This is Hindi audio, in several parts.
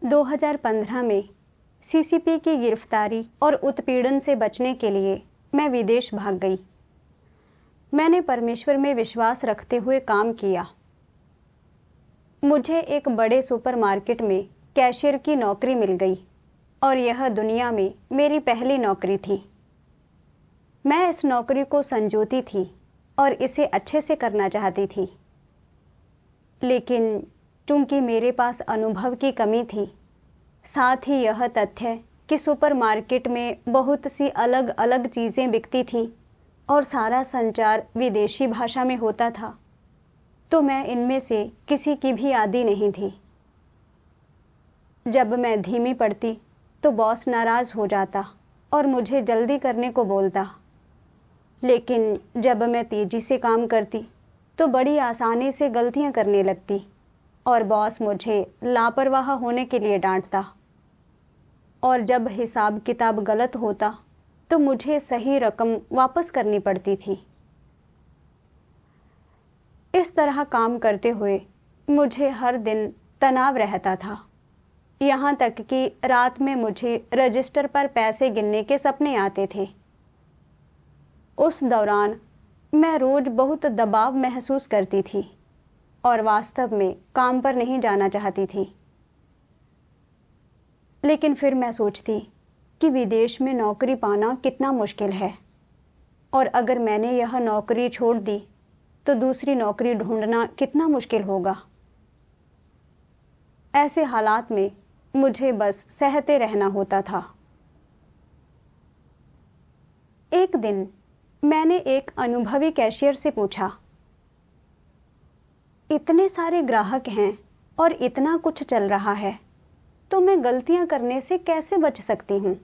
2015 में सीसीपी की गिरफ्तारी और उत्पीड़न से बचने के लिए मैं विदेश भाग गई। मैंने परमेश्वर में विश्वास रखते हुए काम किया। मुझे एक बड़े सुपरमार्केट में कैशियर की नौकरी मिल गई और यह दुनिया में मेरी पहली नौकरी थी। मैं इस नौकरी को संजोती थी और इसे अच्छे से करना चाहती थी, लेकिन चूंकि मेरे पास अनुभव की कमी थी, साथ ही यह तथ्य कि सुपरमार्केट में बहुत सी अलग अलग चीज़ें बिकती थीं और सारा संचार विदेशी भाषा में होता था, तो मैं इनमें से किसी की भी आदी नहीं थी। जब मैं धीमी पड़ती तो बॉस नाराज़ हो जाता और मुझे जल्दी करने को बोलता, लेकिन जब मैं तेज़ी से काम करती तो बड़ी आसानी से गलतियां करने लगती और बॉस मुझे लापरवाह होने के लिए डांटता। और जब हिसाब किताब गलत होता तो मुझे सही रकम वापस करनी पड़ती थी। इस तरह काम करते हुए मुझे हर दिन तनाव रहता था, यहाँ तक कि रात में मुझे रजिस्टर पर पैसे गिनने के सपने आते थे। उस दौरान मैं रोज़ बहुत दबाव महसूस करती थी और वास्तव में काम पर नहीं जाना चाहती थी। लेकिन फिर मैं सोचती कि विदेश में नौकरी पाना कितना मुश्किल है, और अगर मैंने यह नौकरी छोड़ दी तो दूसरी नौकरी ढूंढना कितना मुश्किल होगा। ऐसे हालात में मुझे बस सहते रहना होता था। एक दिन मैंने एक अनुभवी कैशियर से पूछा, इतने सारे ग्राहक हैं और इतना कुछ चल रहा है, तो मैं गलतियां करने से कैसे बच सकती हूँ?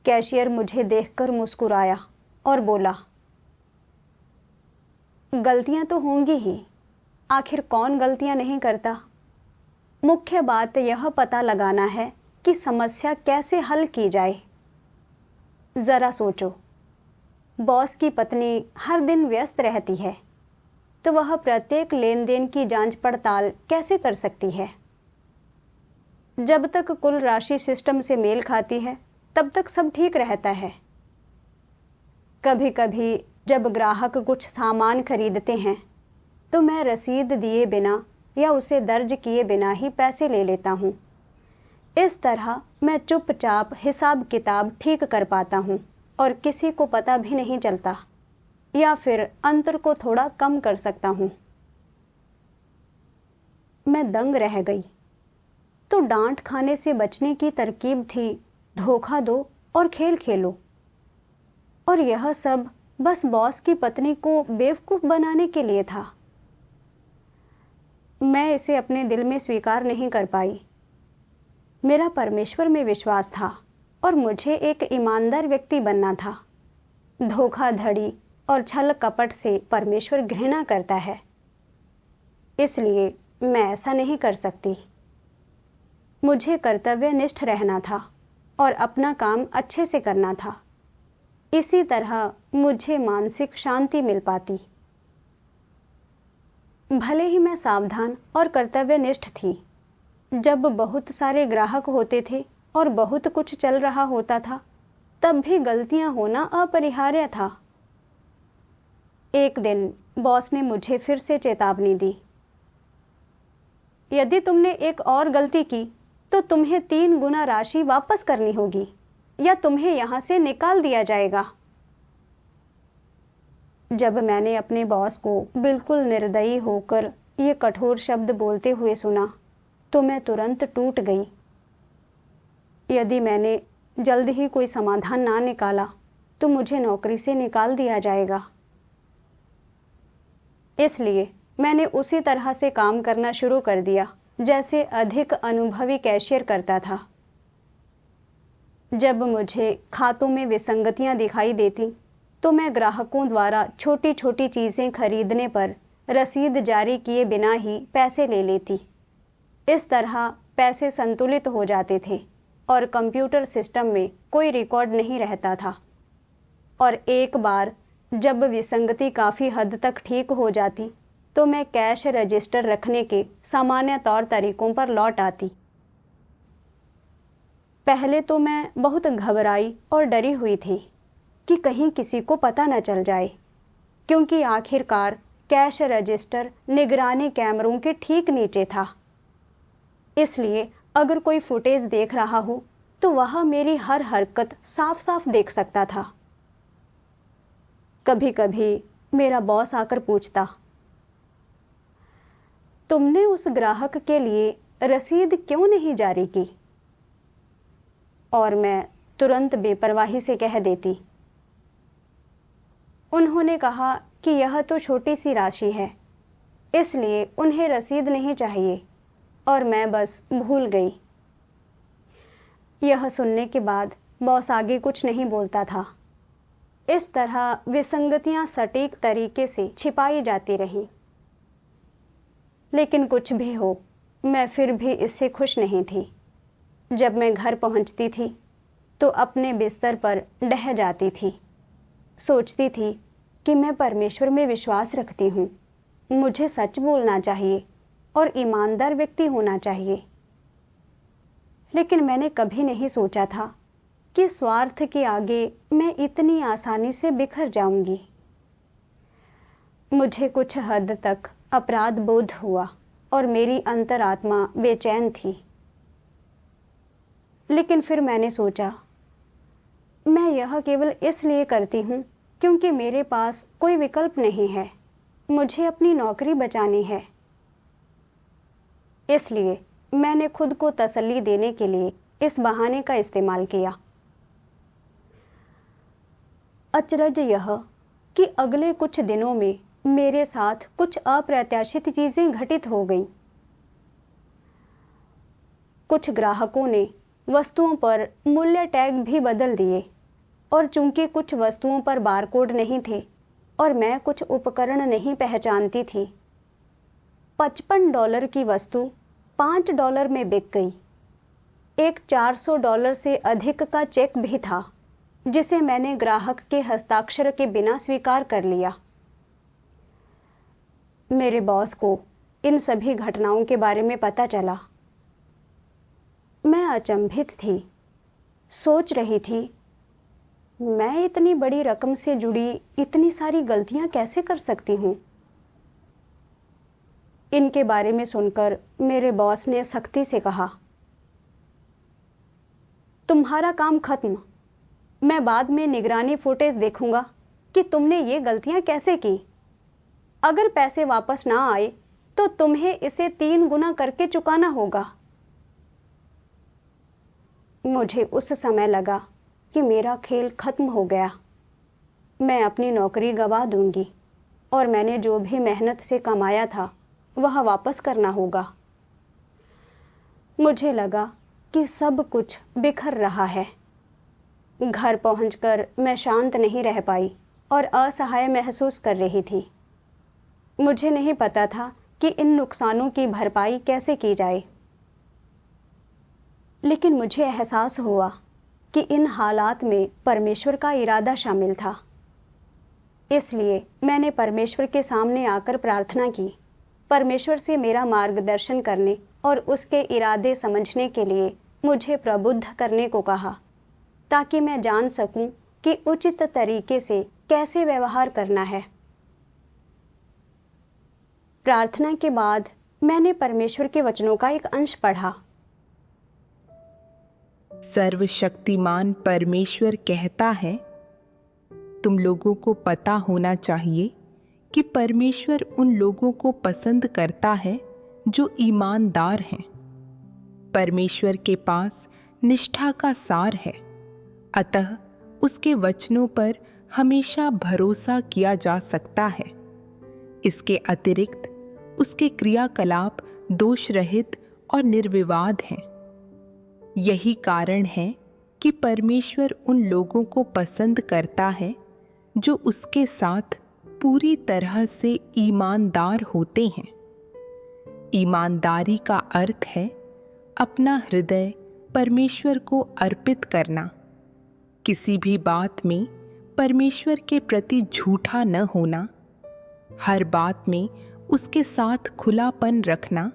कैशियर मुझे देखकर मुस्कुराया और बोला, गलतियां तो होंगी ही, आखिर कौन गलतियां नहीं करता। मुख्य बात यह पता लगाना है कि समस्या कैसे हल की जाए। ज़रा सोचो, बॉस की पत्नी हर दिन व्यस्त रहती है, तो वह प्रत्येक लेन देन की जांच पड़ताल कैसे कर सकती है? जब तक कुल राशि सिस्टम से मेल खाती है तब तक सब ठीक रहता है। कभी कभी जब ग्राहक कुछ सामान खरीदते हैं तो मैं रसीद दिए बिना या उसे दर्ज किए बिना ही पैसे ले लेता हूँ। इस तरह मैं चुपचाप हिसाब किताब ठीक कर पाता हूँ और किसी को पता भी नहीं चलता, या फिर अंतर को थोड़ा कम कर सकता हूँ। मैं दंग रह गई। तो डांट खाने से बचने की तरकीब थी धोखा दो और खेल खेलो, और यह सब बस बॉस की पत्नी को बेवकूफ़ बनाने के लिए था। मैं इसे अपने दिल में स्वीकार नहीं कर पाई। मेरा परमेश्वर में विश्वास था और मुझे एक ईमानदार व्यक्ति बनना था। धोखाधड़ी और छल कपट से परमेश्वर घृणा करता है, इसलिए मैं ऐसा नहीं कर सकती। मुझे कर्तव्यनिष्ठ रहना था और अपना काम अच्छे से करना था। इसी तरह मुझे मानसिक शांति मिल पाती। भले ही मैं सावधान और कर्तव्यनिष्ठ थी, जब बहुत सारे ग्राहक होते थे और बहुत कुछ चल रहा होता था, तब भी गलतियां होना अपरिहार्य था। एक दिन बॉस ने मुझे फिर से चेतावनी दी, यदि तुमने एक और गलती की तो तुम्हें 3 गुना राशि वापस करनी होगी या तुम्हें यहाँ से निकाल दिया जाएगा। जब मैंने अपने बॉस को बिल्कुल निर्दयी होकर ये कठोर शब्द बोलते हुए सुना तो मैं तुरंत टूट गई। यदि मैंने जल्द ही कोई समाधान ना निकाला तो मुझे नौकरी से निकाल दिया जाएगा। इसलिए मैंने उसी तरह से काम करना शुरू कर दिया जैसे अधिक अनुभवी कैशियर करता था। जब मुझे खातों में विसंगतियां दिखाई देती तो मैं ग्राहकों द्वारा छोटी छोटी चीज़ें खरीदने पर रसीद जारी किए बिना ही पैसे ले लेती। इस तरह पैसे संतुलित हो जाते थे और कंप्यूटर सिस्टम में कोई रिकॉर्ड नहीं रहता था। और एक बार जब विसंगति काफ़ी हद तक ठीक हो जाती तो मैं कैश रजिस्टर रखने के सामान्य तौर तरीकों पर लौट आती। पहले तो मैं बहुत घबराई और डरी हुई थी कि कहीं किसी को पता न चल जाए, क्योंकि आखिरकार कैश रजिस्टर निगरानी कैमरों के ठीक नीचे था। इसलिए अगर कोई फुटेज देख रहा हो तो वह मेरी हर हरकत साफ साफ देख सकता था। कभी कभी मेरा बॉस आकर पूछता, तुमने उस ग्राहक के लिए रसीद क्यों नहीं जारी की? और मैं तुरंत बेपरवाही से कह देती, उन्होंने कहा कि यह तो छोटी सी राशि है, इसलिए उन्हें रसीद नहीं चाहिए, और मैं बस भूल गई। यह सुनने के बाद बॉस आगे कुछ नहीं बोलता था। इस तरह विसंगतियां सटीक तरीके से छिपाई जाती रहीं। लेकिन कुछ भी हो, मैं फिर भी इससे खुश नहीं थी। जब मैं घर पहुंचती थी तो अपने बिस्तर पर डह जाती थी। सोचती थी कि मैं परमेश्वर में विश्वास रखती हूँ, मुझे सच बोलना चाहिए और ईमानदार व्यक्ति होना चाहिए। लेकिन मैंने कभी नहीं सोचा था कि स्वार्थ के आगे मैं इतनी आसानी से बिखर जाऊंगी। मुझे कुछ हद तक अपराध बोध हुआ और मेरी अंतरात्मा बेचैन थी। लेकिन फिर मैंने सोचा, मैं यह केवल इसलिए करती हूँ क्योंकि मेरे पास कोई विकल्प नहीं है। मुझे अपनी नौकरी बचानी है। इसलिए मैंने खुद को तसल्ली देने के लिए इस बहाने का इस्तेमाल किया। अचरज यह कि अगले कुछ दिनों में मेरे साथ कुछ अप्रत्याशित चीज़ें घटित हो गईं। कुछ ग्राहकों ने वस्तुओं पर मूल्य टैग भी बदल दिए, और चूंकि कुछ वस्तुओं पर बारकोड नहीं थे और मैं कुछ उपकरण नहीं पहचानती थी, $55 की वस्तु $5 में बिक गई। एक $400 से अधिक का चेक भी था, जिसे मैंने ग्राहक के हस्ताक्षर के बिना स्वीकार कर लिया। मेरे बॉस को इन सभी घटनाओं के बारे में पता चला। मैं अचंभित थी, सोच रही थी, मैं इतनी बड़ी रकम से जुड़ी इतनी सारी गलतियां कैसे कर सकती हूँ। इनके बारे में सुनकर मेरे बॉस ने सख्ती से कहा, तुम्हारा काम खत्म। मैं बाद में निगरानी फुटेज देखूंगा कि तुमने ये गलतियां कैसे की। अगर पैसे वापस ना आए तो तुम्हें इसे 3 गुना करके चुकाना होगा। मुझे उस समय लगा कि मेरा खेल खत्म हो गया। मैं अपनी नौकरी गंवा दूंगी और मैंने जो भी मेहनत से कमाया था वह वापस करना होगा। मुझे लगा कि सब कुछ बिखर रहा है। घर पहुंचकर मैं शांत नहीं रह पाई और असहाय महसूस कर रही थी। मुझे नहीं पता था कि इन नुकसानों की भरपाई कैसे की जाए। लेकिन मुझे एहसास हुआ कि इन हालात में परमेश्वर का इरादा शामिल था। इसलिए मैंने परमेश्वर के सामने आकर प्रार्थना की, परमेश्वर से मेरा मार्गदर्शन करने और उसके इरादे समझने के लिए मुझे प्रबुद्ध करने को कहा, ताकि मैं जान सकूं कि उचित तरीके से कैसे व्यवहार करना है। प्रार्थना के बाद मैंने परमेश्वर के वचनों का एक अंश पढ़ा। सर्वशक्तिमान परमेश्वर कहता है, तुम लोगों को पता होना चाहिए कि परमेश्वर उन लोगों को पसंद करता है जो ईमानदार हैं। परमेश्वर के पास निष्ठा का सार है, अतः उसके वचनों पर हमेशा भरोसा किया जा सकता है। इसके अतिरिक्त उसके क्रियाकलाप दोष रहित और निर्विवाद हैं। यही कारण है कि परमेश्वर उन लोगों को पसंद करता है जो उसके साथ पूरी तरह से ईमानदार होते हैं। ईमानदारी का अर्थ है अपना हृदय परमेश्वर को अर्पित करना, किसी भी बात में परमेश्वर के प्रति झूठा न होना, हर बात में उसके साथ खुलापन रखना,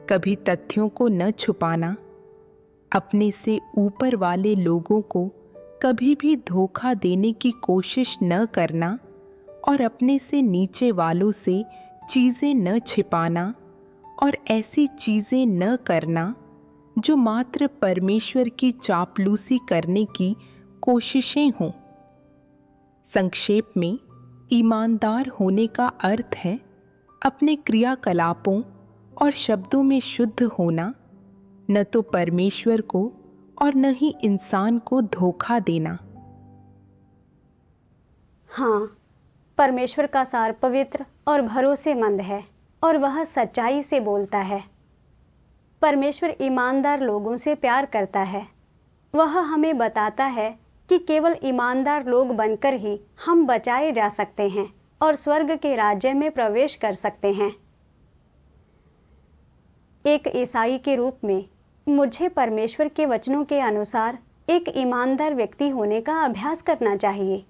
कभी तथ्यों को न छुपाना, अपने से ऊपर वाले लोगों को कभी भी धोखा देने की कोशिश न करना और अपने से नीचे वालों से चीज़ें न छिपाना और ऐसी चीज़ें न करना जो मात्र परमेश्वर की चापलूसी करने की कोशिशें हों। संक्षेप में, ईमानदार होने का अर्थ है अपने क्रियाकलापों और शब्दों में शुद्ध होना, न तो परमेश्वर को और न ही इंसान को धोखा देना। हाँ, परमेश्वर का सार पवित्र और भरोसेमंद है और वह सच्चाई से बोलता है। परमेश्वर ईमानदार लोगों से प्यार करता है। वह हमें बताता है कि केवल ईमानदार लोग बनकर ही हम बचाए जा सकते हैं और स्वर्ग के राज्य में प्रवेश कर सकते हैं। एक ईसाई के रूप में मुझे परमेश्वर के वचनों के अनुसार एक ईमानदार व्यक्ति होने का अभ्यास करना चाहिए।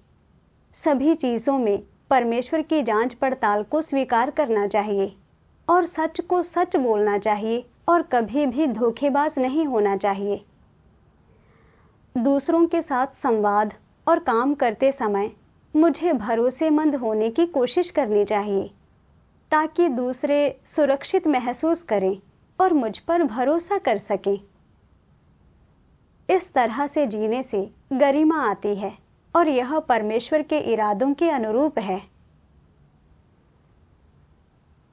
सभी चीज़ों में परमेश्वर की जांच पड़ताल को स्वीकार करना चाहिए और सच को सच बोलना चाहिए और कभी भी धोखेबाज नहीं होना चाहिए। दूसरों के साथ संवाद और काम करते समय मुझे भरोसेमंद होने की कोशिश करनी चाहिए ताकि दूसरे सुरक्षित महसूस करें और मुझ पर भरोसा कर सकें। इस तरह से जीने से गरिमा आती है और यह परमेश्वर के इरादों के अनुरूप है।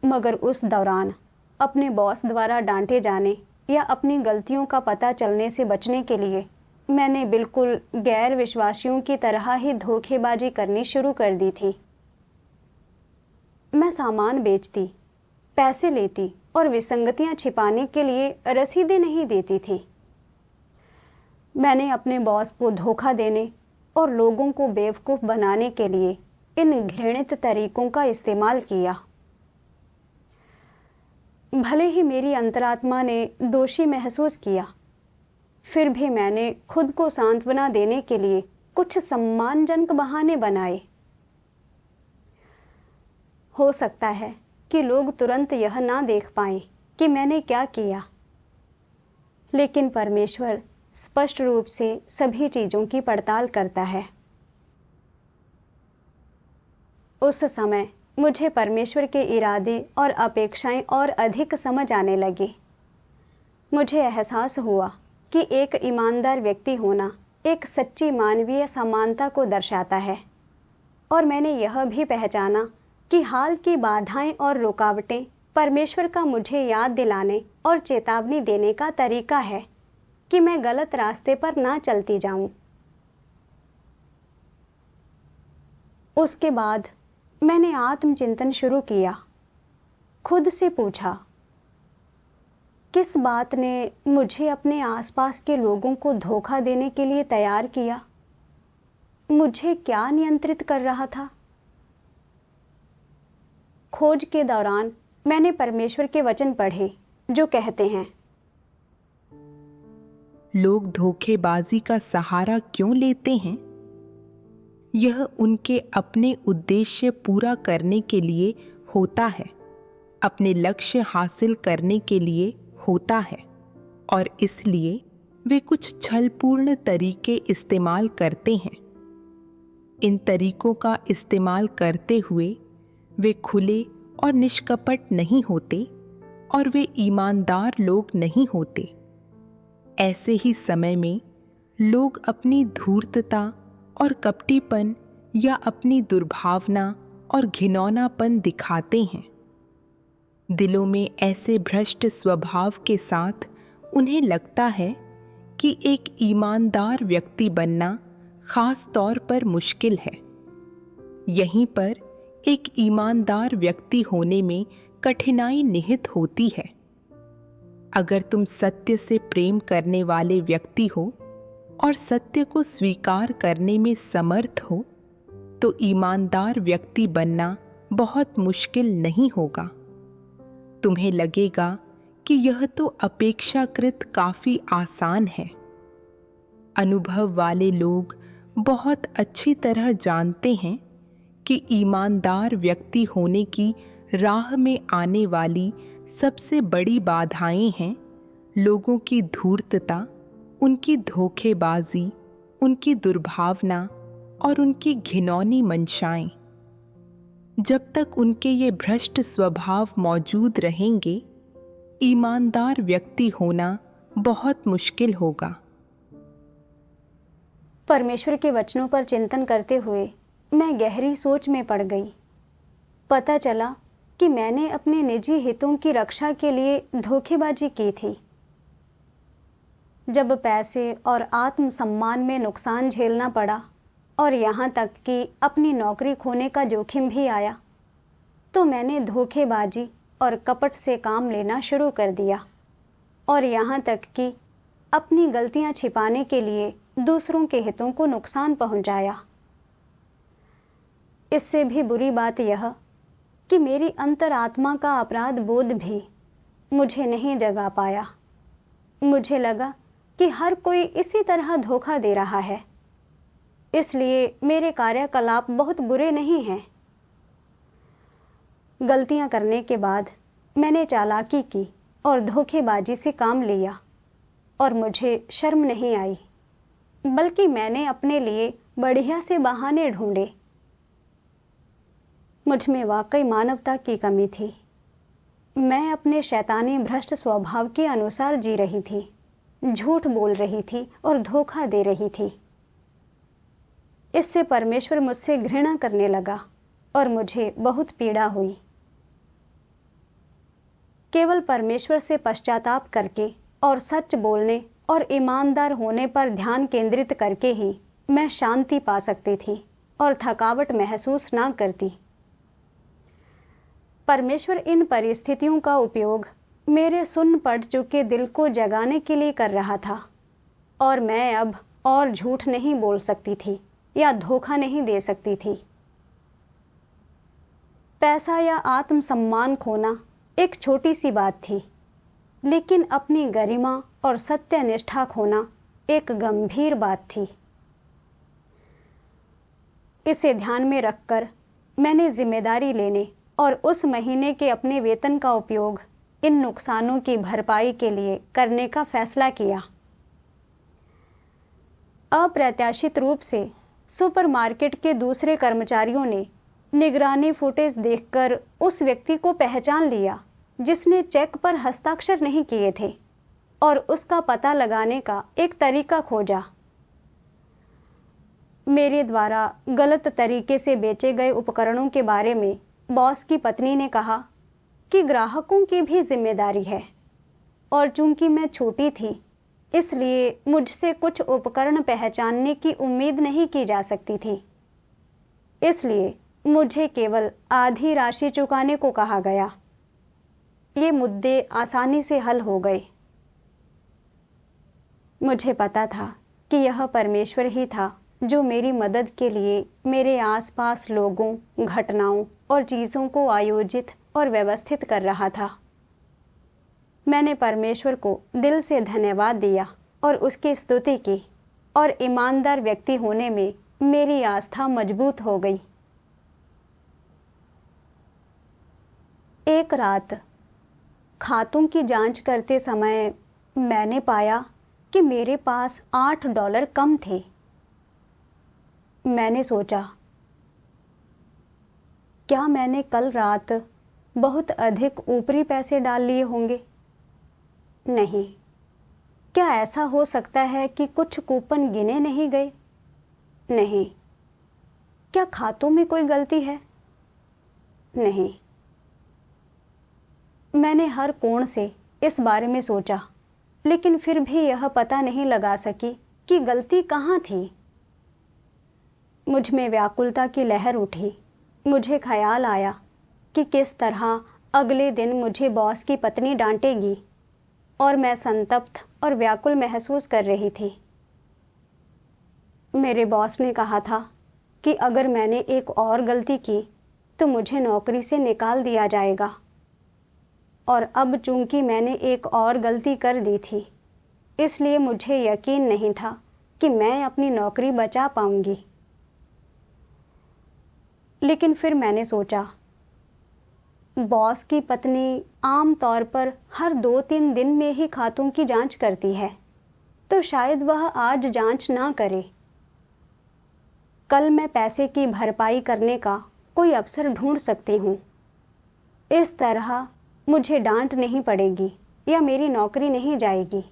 मगर उस दौरान अपने बॉस द्वारा डांटे जाने या अपनी गलतियों का पता चलने से बचने के लिए मैंने बिल्कुल गैर विश्वासियों की तरह ही धोखेबाजी करनी शुरू कर दी थी। मैं सामान बेचती, पैसे लेती और विसंगतियां छिपाने के लिए रसीदें नहीं देती थी। मैंने अपने बॉस को धोखा देने और लोगों को बेवकूफ़ बनाने के लिए इन घृणित तरीकों का इस्तेमाल किया। भले ही मेरी अंतरात्मा ने दोषी महसूस किया, फिर भी मैंने खुद को सांत्वना देने के लिए कुछ सम्मानजनक बहाने बनाए। हो सकता है कि लोग तुरंत यह ना देख पाएं कि मैंने क्या किया, लेकिन परमेश्वर स्पष्ट रूप से सभी चीज़ों की पड़ताल करता है। उस समय मुझे परमेश्वर के इरादे और अपेक्षाएं और अधिक समझ आने लगी। मुझे एहसास हुआ कि एक ईमानदार व्यक्ति होना एक सच्ची मानवीय समानता को दर्शाता है, और मैंने यह भी पहचाना कि हाल की बाधाएं और रुकावटें परमेश्वर का मुझे याद दिलाने और चेतावनी देने का तरीका है कि मैं गलत रास्ते पर ना चलती जाऊं। उसके बाद मैंने आत्मचिंतन शुरू किया। खुद से पूछा, किस बात ने मुझे अपने आसपास के लोगों को धोखा देने के लिए तैयार किया? मुझे क्या नियंत्रित कर रहा था? खोज के दौरान मैंने परमेश्वर के वचन पढ़े जो कहते हैं, लोग धोखेबाजी का सहारा क्यों लेते हैं? यह उनके अपने उद्देश्य पूरा करने के लिए होता है, अपने लक्ष्य हासिल करने के लिए होता है, और इसलिए वे कुछ छलपूर्ण तरीके इस्तेमाल करते हैं। इन तरीकों का इस्तेमाल करते हुए वे खुले और निष्कपट नहीं होते और वे ईमानदार लोग नहीं होते। ऐसे ही समय में लोग अपनी धूर्तता और कपटीपन या अपनी दुर्भावना और घिनौनापन दिखाते हैं। दिलों में ऐसे भ्रष्ट स्वभाव के साथ उन्हें लगता है कि एक ईमानदार व्यक्ति बनना खास तौर पर मुश्किल है। यहीं पर एक ईमानदार व्यक्ति होने में कठिनाई निहित होती है। अगर तुम सत्य से प्रेम करने वाले व्यक्ति हो और सत्य को स्वीकार करने में समर्थ हो, तो ईमानदार व्यक्ति बनना बहुत मुश्किल नहीं होगा। तुम्हें लगेगा कि यह तो अपेक्षाकृत काफ़ी आसान है। अनुभव वाले लोग बहुत अच्छी तरह जानते हैं कि ईमानदार व्यक्ति होने की राह में आने वाली सबसे बड़ी बाधाएं हैं लोगों की धूर्तता, उनकी धोखेबाजी, उनकी दुर्भावना और उनकी घिनौनी मंशाएं। जब तक उनके ये भ्रष्ट स्वभाव मौजूद रहेंगे, ईमानदार व्यक्ति होना बहुत मुश्किल होगा। परमेश्वर के वचनों पर चिंतन करते हुए मैं गहरी सोच में पड़ गई। पता चला कि मैंने अपने निजी हितों की रक्षा के लिए धोखेबाजी की थी। जब पैसे और आत्मसम्मान में नुकसान झेलना पड़ा और यहाँ तक कि अपनी नौकरी खोने का जोखिम भी आया, तो मैंने धोखेबाजी और कपट से काम लेना शुरू कर दिया और यहाँ तक कि अपनी गलतियाँ छिपाने के लिए दूसरों के हितों को नुकसान पहुँचाया। इससे भी बुरी बात यह कि मेरी अंतरात्मा का अपराध बोध भी मुझे नहीं जगा पाया। मुझे लगा कि हर कोई इसी तरह धोखा दे रहा है, इसलिए मेरे कार्यकलाप बहुत बुरे नहीं हैं। गलतियां करने के बाद मैंने चालाकी की और धोखेबाजी से काम लिया और मुझे शर्म नहीं आई, बल्कि मैंने अपने लिए बढ़िया से बहाने ढूंढे। मुझ में वाकई मानवता की कमी थी। मैं अपने शैतानी भ्रष्ट स्वभाव के अनुसार जी रही थी, झूठ बोल रही थी और धोखा दे रही थी। इससे परमेश्वर मुझसे घृणा करने लगा और मुझे बहुत पीड़ा हुई। केवल परमेश्वर से पश्चाताप करके और सच बोलने और ईमानदार होने पर ध्यान केंद्रित करके ही मैं शांति पा सकती थी और थकावट महसूस ना करती। परमेश्वर इन परिस्थितियों का उपयोग मेरे सुन्न पड़ चुके दिल को जगाने के लिए कर रहा था और मैं अब और झूठ नहीं बोल सकती थी या धोखा नहीं दे सकती थी। पैसा या आत्मसम्मान खोना एक छोटी सी बात थी, लेकिन अपनी गरिमा और सत्यनिष्ठा खोना एक गंभीर बात थी। इसे ध्यान में रखकर मैंने जिम्मेदारी लेने और उस महीने के अपने वेतन का उपयोग इन नुकसानों की भरपाई के लिए करने का फैसला किया। अप्रत्याशित रूप से सुपरमार्केट के दूसरे कर्मचारियों ने निगरानी फुटेज देखकर उस व्यक्ति को पहचान लिया जिसने चेक पर हस्ताक्षर नहीं किए थे और उसका पता लगाने का एक तरीका खोजा। मेरे द्वारा गलत तरीके से बेचे गए उपकरणों के बारे में बॉस की पत्नी ने कहा कि ग्राहकों की भी जिम्मेदारी है और चूंकि मैं छोटी थी, इसलिए मुझसे कुछ उपकरण पहचानने की उम्मीद नहीं की जा सकती थी। इसलिए मुझे केवल आधी राशि चुकाने को कहा गया। ये मुद्दे आसानी से हल हो गए। मुझे पता था कि यह परमेश्वर ही था जो मेरी मदद के लिए मेरे आसपास लोगों, घटनाओं और चीज़ों को आयोजित और व्यवस्थित कर रहा था। मैंने परमेश्वर को दिल से धन्यवाद दिया और उसकी स्तुति की और ईमानदार व्यक्ति होने में मेरी आस्था मजबूत हो गई। एक रात खातों की जांच करते समय मैंने पाया कि मेरे पास $8 कम थे। मैंने सोचा, क्या मैंने कल रात बहुत अधिक ऊपरी पैसे डाल लिए होंगे? नहीं। क्या ऐसा हो सकता है कि कुछ कूपन गिने नहीं गए? नहीं। क्या खातों में कोई गलती है? नहीं। मैंने हर कोण से इस बारे में सोचा, लेकिन फिर भी यह पता नहीं लगा सकी कि गलती कहाँ थी। मुझ में व्याकुलता की लहर उठी। मुझे ख्याल आया कि किस तरह अगले दिन मुझे बॉस की पत्नी डांटेगी और मैं संतप्त और व्याकुल महसूस कर रही थी। मेरे बॉस ने कहा था कि अगर मैंने एक और गलती की तो मुझे नौकरी से निकाल दिया जाएगा, और अब चूंकि मैंने एक और गलती कर दी थी, इसलिए मुझे यकीन नहीं था कि मैं अपनी नौकरी बचा पाऊंगी। लेकिन फिर मैंने सोचा, बॉस की पत्नी आम तौर पर हर 2-3 दिन में ही खातों की जांच करती है, तो शायद वह आज जांच ना करे। कल मैं पैसे की भरपाई करने का कोई अवसर ढूंढ सकती हूँ। इस तरह मुझे डांट नहीं पड़ेगी या मेरी नौकरी नहीं जाएगी।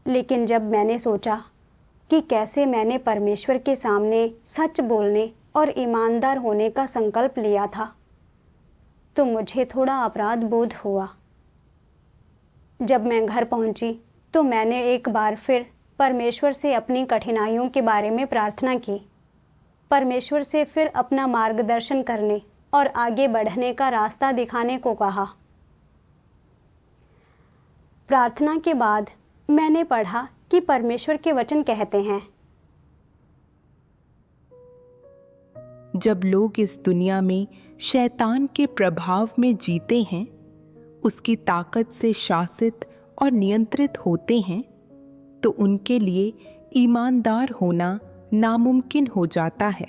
लेकिन जब मैंने सोचा कि कैसे मैंने परमेश्वर के सामने सच बोलने और ईमानदार होने का संकल्प लिया था, तो मुझे थोड़ा अपराध बोध हुआ। जब मैं घर पहुंची तो मैंने एक बार फिर परमेश्वर से अपनी कठिनाइयों के बारे में प्रार्थना की। परमेश्वर से फिर अपना मार्गदर्शन करने और आगे बढ़ने का रास्ता दिखाने को कहा। प्रार्थना के बाद मैंने पढ़ा कि परमेश्वर के वचन कहते हैं, जब लोग इस दुनिया में शैतान के प्रभाव में जीते हैं, उसकी ताकत से शासित और नियंत्रित होते हैं, तो उनके लिए ईमानदार होना नामुमकिन हो जाता है।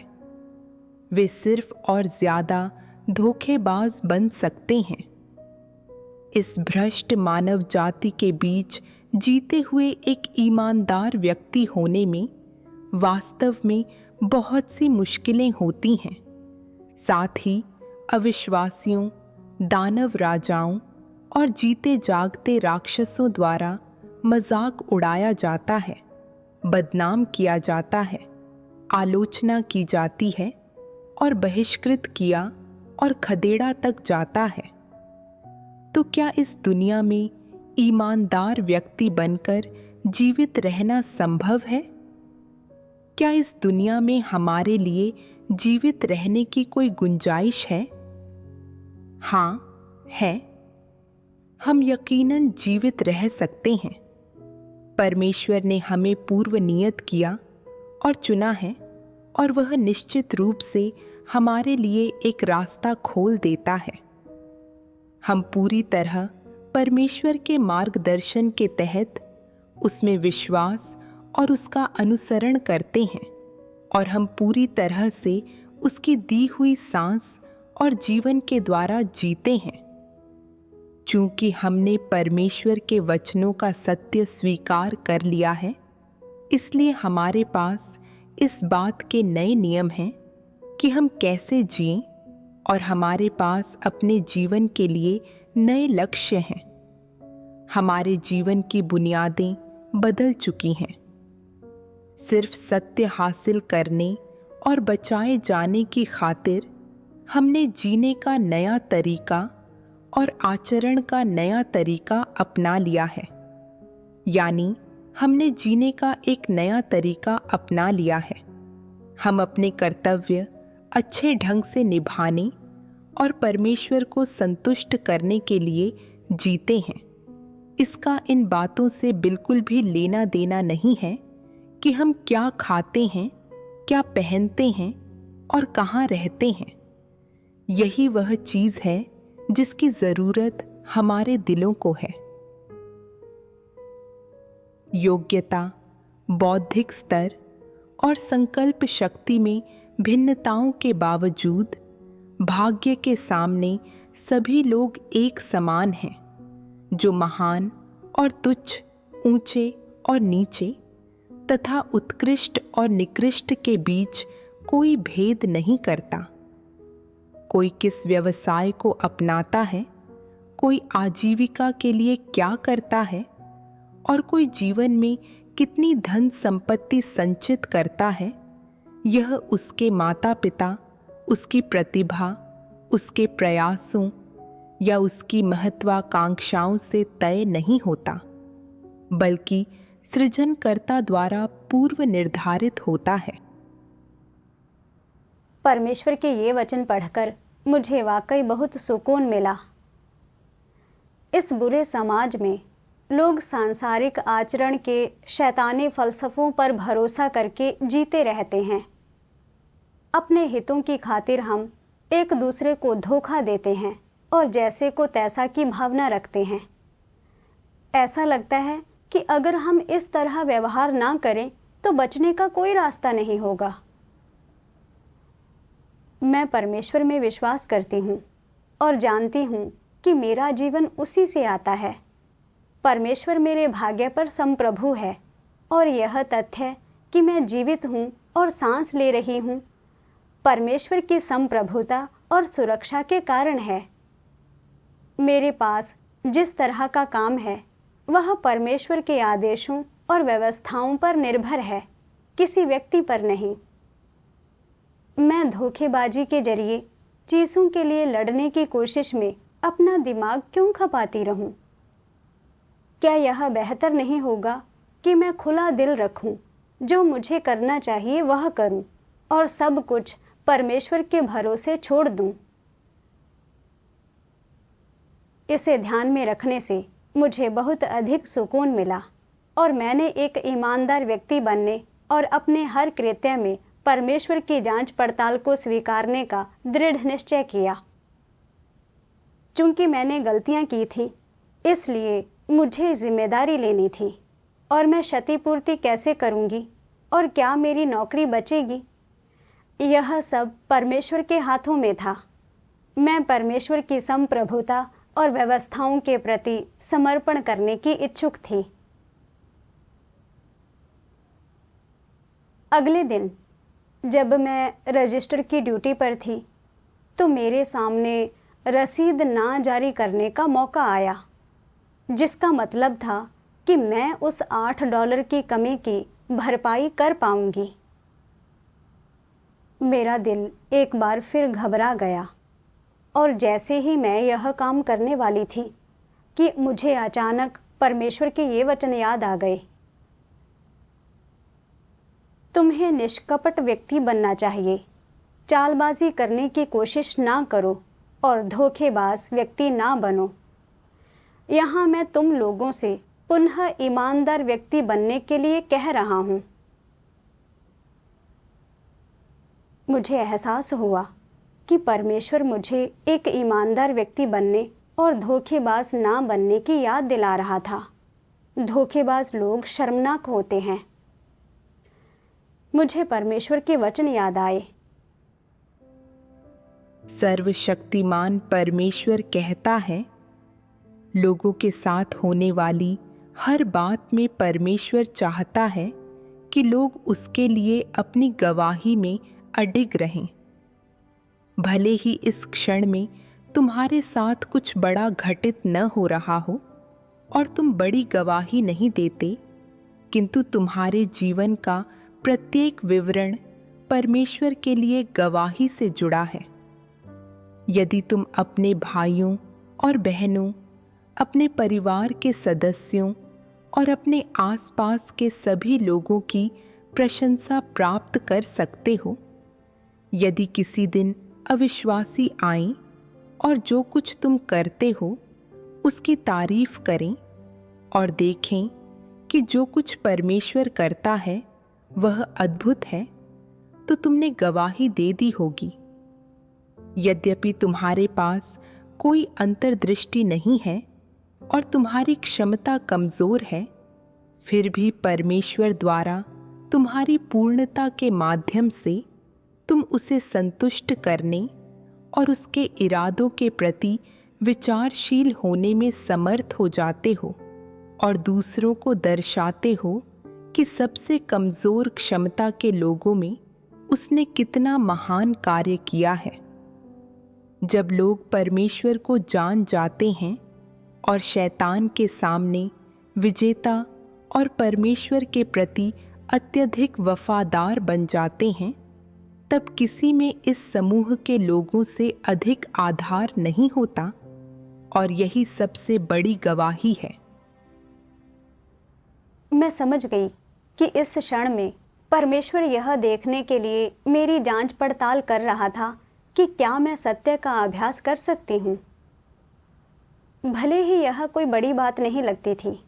वे सिर्फ और ज्यादा धोखेबाज बन सकते हैं। इस भ्रष्ट मानव जाति के बीच जीते हुए एक ईमानदार व्यक्ति होने में वास्तव में बहुत सी मुश्किलें होती हैं। साथ ही अविश्वासियों, दानव राजाओं और जीते जागते राक्षसों द्वारा मजाक उड़ाया जाता है, बदनाम किया जाता है, आलोचना की जाती है और बहिष्कृत किया और खदेड़ा तक जाता है। तो क्या इस दुनिया में ईमानदार व्यक्ति बनकर जीवित रहना संभव है? क्या इस दुनिया में हमारे लिए जीवित रहने की कोई गुंजाइश है? हाँ, है। हम यकीनन जीवित रह सकते हैं। परमेश्वर ने हमें पूर्व नियत किया और चुना है, और वह निश्चित रूप से हमारे लिए एक रास्ता खोल देता है। हम पूरी तरह परमेश्वर के मार्गदर्शन के तहत उसमें विश्वास और उसका अनुसरण करते हैं, और हम पूरी तरह से उसकी दी हुई सांस और जीवन के द्वारा जीते हैं। चूंकि हमने परमेश्वर के वचनों का सत्य स्वीकार कर लिया है, इसलिए हमारे पास इस बात के नए नियम हैं कि हम कैसे जिएं, और हमारे पास अपने जीवन के लिए नए लक्ष्य हैं। हमारे जीवन की बुनियादें बदल चुकी हैं। सिर्फ सत्य हासिल करने और बचाए जाने की खातिर हमने जीने का नया तरीका और आचरण का नया तरीका अपना लिया है। यानी हमने जीने का एक नया तरीका अपना लिया है। हम अपने कर्तव्य अच्छे ढंग से निभाने और परमेश्वर को संतुष्ट करने के लिए जीते हैं। इसका इन बातों से बिल्कुल भी लेना देना नहीं है कि हम क्या खाते हैं, क्या पहनते हैं और कहाँ रहते हैं। यही वह चीज़ है जिसकी ज़रूरत हमारे दिलों को है। योग्यता, बौद्धिक स्तर और संकल्प शक्ति में भिन्नताओं के बावजूद भाग्य के सामने सभी लोग एक समान हैं, जो महान और तुच्छ, ऊंचे और नीचे तथा उत्कृष्ट और निकृष्ट के बीच कोई भेद नहीं करता। कोई किस व्यवसाय को अपनाता है, कोई आजीविका के लिए क्या करता है, और कोई जीवन में कितनी धन संपत्ति संचित करता है, यह उसके माता पिता, उसकी प्रतिभा, उसके प्रयासों या उसकी महत्वाकांक्षाओं से तय नहीं होता, बल्कि सृजनकर्ता द्वारा पूर्व निर्धारित होता है। परमेश्वर के ये वचन पढ़कर मुझे वाकई बहुत सुकून मिला। इस बुरे समाज में लोग सांसारिक आचरण के शैतानी फलसफों पर भरोसा करके जीते रहते हैं। अपने हितों की खातिर हम एक दूसरे को धोखा देते हैं और जैसे को तैसा की भावना रखते हैं। ऐसा लगता है कि अगर हम इस तरह व्यवहार ना करें तो बचने का कोई रास्ता नहीं होगा। मैं परमेश्वर में विश्वास करती हूँ और जानती हूँ कि मेरा जीवन उसी से आता है। परमेश्वर मेरे भाग्य पर संप्रभु है और यह तथ्य कि मैं जीवित हूँ और सांस ले रही हूँ परमेश्वर की संप्रभुता और सुरक्षा के कारण है। मेरे पास जिस तरह का काम है वह परमेश्वर के आदेशों और व्यवस्थाओं पर निर्भर है, किसी व्यक्ति पर नहीं। मैं धोखेबाजी के जरिए चीज़ों के लिए लड़ने की कोशिश में अपना दिमाग क्यों खपाती रहूं? क्या यह बेहतर नहीं होगा कि मैं खुला दिल रखूं, जो मुझे करना चाहिए वह करूं और सब कुछ परमेश्वर के भरोसे छोड़ दूं? इसे ध्यान में रखने से मुझे बहुत अधिक सुकून मिला और मैंने एक ईमानदार व्यक्ति बनने और अपने हर कृत्य में परमेश्वर की जांच पड़ताल को स्वीकारने का दृढ़ निश्चय किया। चूंकि मैंने गलतियां की थी, इसलिए मुझे जिम्मेदारी लेनी थी और मैं क्षतिपूर्ति कैसे करूंगी और क्या मेरी नौकरी बचेगी, यह सब परमेश्वर के हाथों में था। मैं परमेश्वर की संप्रभुता और व्यवस्थाओं के प्रति समर्पण करने की इच्छुक थी। अगले दिन जब मैं रजिस्टर की ड्यूटी पर थी तो मेरे सामने रसीद ना जारी करने का मौका आया, जिसका मतलब था कि मैं उस $8 की कमी की भरपाई कर पाऊंगी। मेरा दिल एक बार फिर घबरा गया और जैसे ही मैं यह काम करने वाली थी कि मुझे अचानक परमेश्वर के ये वचन याद आ गए। तुम्हें निष्कपट व्यक्ति बनना चाहिए, चालबाजी करने की कोशिश ना करो और धोखेबाज व्यक्ति ना बनो। यहाँ मैं तुम लोगों से पुनः ईमानदार व्यक्ति बनने के लिए कह रहा हूँ। मुझे एहसास हुआ कि परमेश्वर मुझे एक ईमानदार व्यक्ति बनने और धोखेबाज ना बनने की याद दिला रहा था। धोखेबाज लोग शर्मनाक होते हैं। मुझे परमेश्वर के वचन याद आए। सर्वशक्तिमान परमेश्वर कहता है, लोगों के साथ होने वाली हर बात में परमेश्वर चाहता है कि लोग उसके लिए अपनी गवाही में अडिग रहें। भले ही इस क्षण में तुम्हारे साथ कुछ बड़ा घटित न हो रहा हो और तुम बड़ी गवाही नहीं देते, किंतु तुम्हारे जीवन का प्रत्येक विवरण परमेश्वर के लिए गवाही से जुड़ा है। यदि तुम अपने भाइयों और बहनों, अपने परिवार के सदस्यों और अपने आसपास के सभी लोगों की प्रशंसा प्राप्त कर सकते हो, यदि किसी दिन अविश्वासी आएं और जो कुछ तुम करते हो उसकी तारीफ करें और देखें कि जो कुछ परमेश्वर करता है वह अद्भुत है, तो तुमने गवाही दे दी होगी। यद्यपि तुम्हारे पास कोई अंतर्दृष्टि नहीं है और तुम्हारी क्षमता कमज़ोर है, फिर भी परमेश्वर द्वारा तुम्हारी पूर्णता के माध्यम से तुम उसे संतुष्ट करने और उसके इरादों के प्रति विचारशील होने में समर्थ हो जाते हो और दूसरों को दर्शाते हो कि सबसे कमज़ोर क्षमता के लोगों में उसने कितना महान कार्य किया है। जब लोग परमेश्वर को जान जाते हैं और शैतान के सामने विजेता और परमेश्वर के प्रति अत्यधिक वफादार बन जाते हैं, तब किसी में इस समूह के लोगों से अधिक आधार नहीं होता और यही सबसे बड़ी गवाही है। मैं समझ गई कि इस क्षण में परमेश्वर यह देखने के लिए मेरी जांच पड़ताल कर रहा था कि क्या मैं सत्य का अभ्यास कर सकती हूँ। भले ही यह कोई बड़ी बात नहीं लगती थी,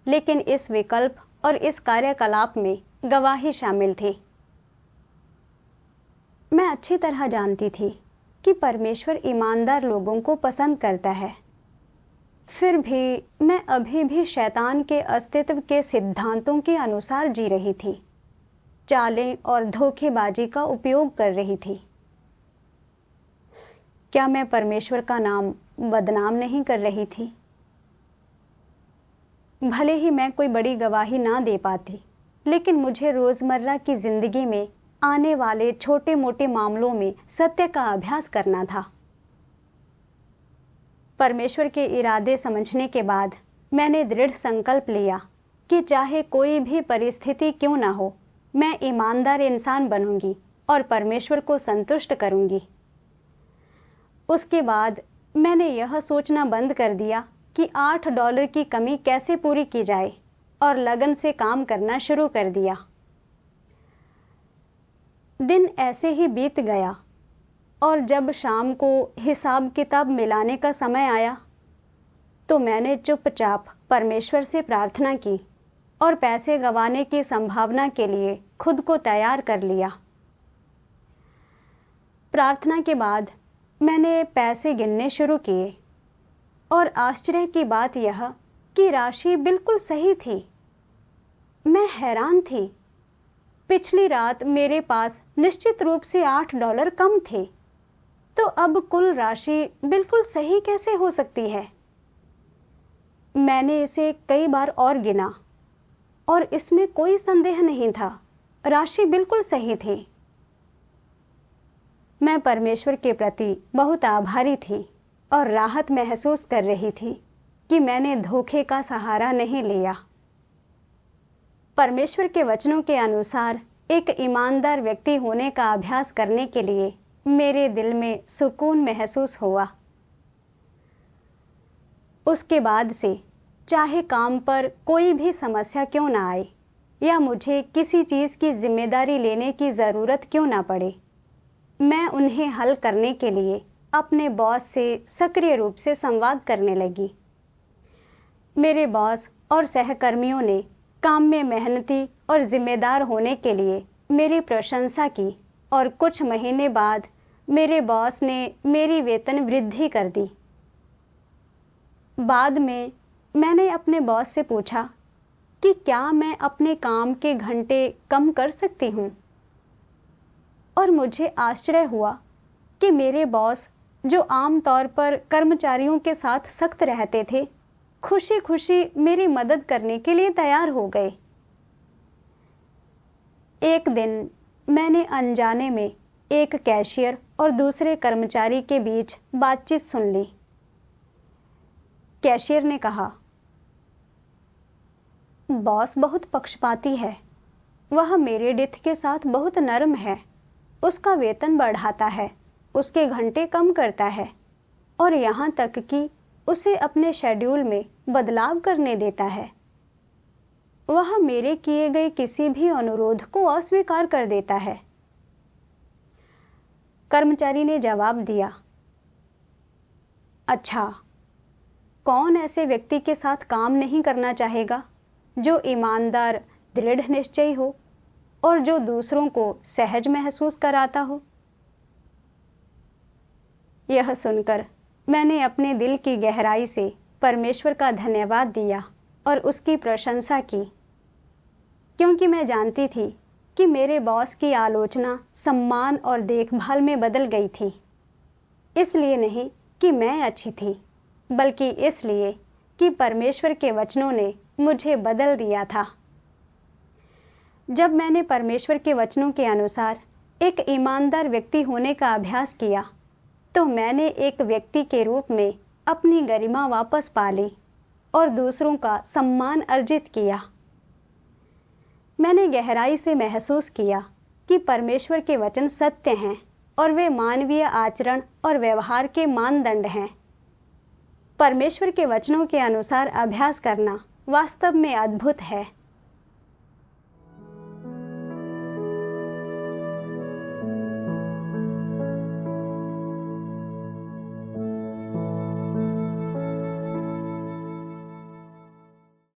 लेकिन इस विकल्प और इस कार्यकलाप में गवाही शामिल थी। मैं अच्छी तरह जानती थी कि परमेश्वर ईमानदार लोगों को पसंद करता है। फिर भी मैं अभी भी शैतान के अस्तित्व के सिद्धांतों के अनुसार जी रही थी, चालें और धोखेबाजी का उपयोग कर रही थी। क्या मैं परमेश्वर का नाम बदनाम नहीं कर रही थी? भले ही मैं कोई बड़ी गवाही ना दे पाती, लेकिन मुझे रोज़मर्रा की ज़िंदगी में आने वाले छोटे मोटे मामलों में सत्य का अभ्यास करना था। परमेश्वर के इरादे समझने के बाद मैंने दृढ़ संकल्प लिया कि चाहे कोई भी परिस्थिति क्यों ना हो, मैं ईमानदार इंसान बनूंगी और परमेश्वर को संतुष्ट करूंगी। उसके बाद मैंने यह सोचना बंद कर दिया कि $8 की कमी कैसे पूरी की जाए और लगन से काम करना शुरू कर दिया। दिन ऐसे ही बीत गया और जब शाम को हिसाब किताब मिलाने का समय आया तो मैंने चुपचाप परमेश्वर से प्रार्थना की और पैसे गंवाने की संभावना के लिए खुद को तैयार कर लिया। प्रार्थना के बाद मैंने पैसे गिनने शुरू किए और आश्चर्य की बात यह कि राशि बिल्कुल सही थी। मैं हैरान थी। पिछली रात मेरे पास निश्चित रूप से $8 कम थे, तो अब कुल राशि बिल्कुल सही कैसे हो सकती है? मैंने इसे कई बार और गिना और इसमें कोई संदेह नहीं था, राशि बिल्कुल सही थी। मैं परमेश्वर के प्रति बहुत आभारी थी और राहत महसूस कर रही थी कि मैंने धोखे का सहारा नहीं लिया। परमेश्वर के वचनों के अनुसार एक ईमानदार व्यक्ति होने का अभ्यास करने के लिए मेरे दिल में सुकून महसूस हुआ। उसके बाद से चाहे काम पर कोई भी समस्या क्यों ना आए या मुझे किसी चीज़ की जिम्मेदारी लेने की ज़रूरत क्यों ना पड़े, मैं उन्हें हल करने के लिए अपने बॉस से सक्रिय रूप से संवाद करने लगी। मेरे बॉस और सहकर्मियों ने काम में मेहनती और जिम्मेदार होने के लिए मेरी प्रशंसा की और कुछ महीने बाद मेरे बॉस ने मेरी वेतन वृद्धि कर दी। बाद में मैंने अपने बॉस से पूछा कि क्या मैं अपने काम के घंटे कम कर सकती हूँ, और मुझे आश्चर्य हुआ कि मेरे बॉस, जो आमतौर पर कर्मचारियों के साथ सख्त रहते थे, खुशी खुशी मेरी मदद करने के लिए तैयार हो गए। एक दिन मैंने अनजाने में एक कैशियर और दूसरे कर्मचारी के बीच बातचीत सुन ली। कैशियर ने कहा, बॉस बहुत पक्षपाती है। वह मेरेडिथ के साथ बहुत नरम है। उसका वेतन बढ़ाता है, उसके घंटे कम करता है और यहाँ तक कि उसे अपने शेड्यूल में बदलाव करने देता है। वह मेरे किए गए किसी भी अनुरोध को अस्वीकार कर देता है। कर्मचारी ने जवाब दिया, अच्छा, कौन ऐसे व्यक्ति के साथ काम नहीं करना चाहेगा जो ईमानदार, दृढ़ निश्चयी हो और जो दूसरों को सहज महसूस कराता हो? यह सुनकर मैंने अपने दिल की गहराई से परमेश्वर का धन्यवाद दिया और उसकी प्रशंसा की, क्योंकि मैं जानती थी कि मेरे बॉस की आलोचना सम्मान और देखभाल में बदल गई थी। इसलिए नहीं कि मैं अच्छी थी, बल्कि इसलिए कि परमेश्वर के वचनों ने मुझे बदल दिया था। जब मैंने परमेश्वर के वचनों के अनुसार एक ईमानदार व्यक्ति होने का अभ्यास किया, तो मैंने एक व्यक्ति के रूप में अपनी गरिमा वापस पा ली और दूसरों का सम्मान अर्जित किया। मैंने गहराई से महसूस किया कि परमेश्वर के वचन सत्य हैं और वे मानवीय आचरण और व्यवहार के मानदंड हैं। परमेश्वर के वचनों के अनुसार अभ्यास करना वास्तव में अद्भुत है